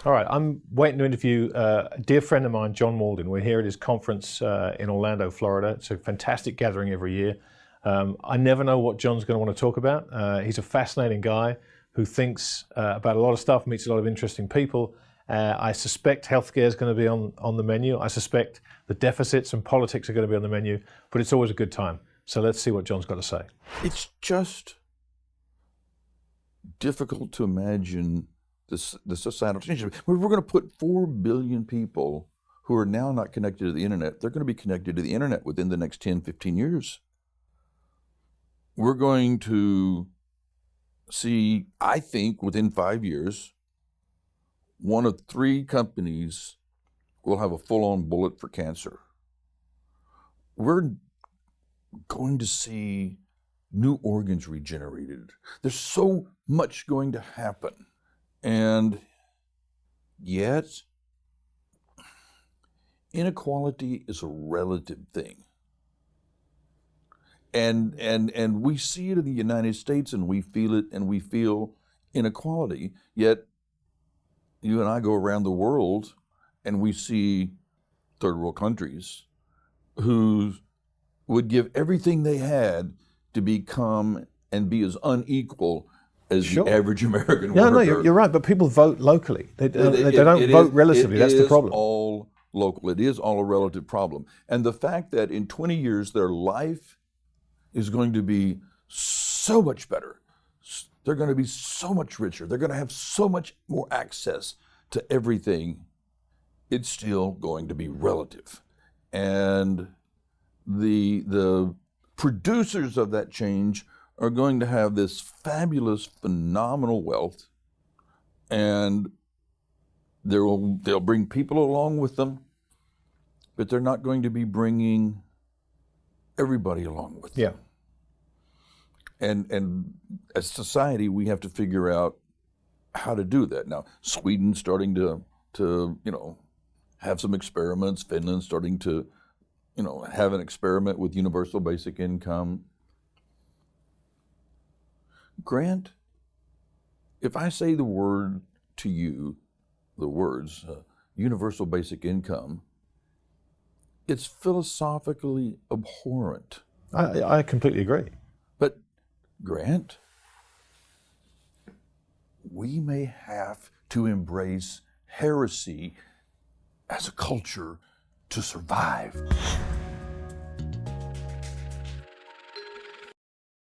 All right, I'm waiting to interview a dear friend of mine, John Mauldin. We're here at his conference in Orlando, Florida. It's a fantastic gathering every year. I never know what John's going to want to talk about. He's a fascinating guy who thinks about a lot of stuff, meets a lot of interesting people. I suspect healthcare is going to be on the menu. I suspect the deficits and politics are going to be on the menu, but it's always a good time. So let's see what John's got to say. It's just difficult to imagine the societal change. We're going to put 4 billion people who are now not connected to the internet, they're going to be connected to the internet within the next 10, 15 years. We're going to see, I think, within 5 years, 1 of 3 companies will have a full-on bullet for cancer. We're going to see new organs regenerated. There's so much going to happen. And yet, inequality is a relative thing. And we see it in the United States, and we feel it, and we feel inequality. Yet, you and I go around the world, and we see third world countries who would give everything they had to become and be as unequal as the average American worker. No, you're right, but people vote locally. They don't vote relatively. That's the problem. It is all local. It is all a relative problem. And the fact that in 20 years their life is going to be so much better. They're going to be so much richer. They're going to have so much more access to everything. It's still going to be relative. And the producers of that change are going to have this fabulous, phenomenal wealth, and they'll bring people along with them, but they're not going to be bringing everybody along with them. Yeah. And as a society, we have to figure out how to do that. Now, Sweden's starting to have some experiments. Finland's starting to have an experiment with universal basic income. Grant, if I say the word to you, the words universal basic income, it's philosophically abhorrent. I completely agree. But Grant, we may have to embrace heresy as a culture to survive.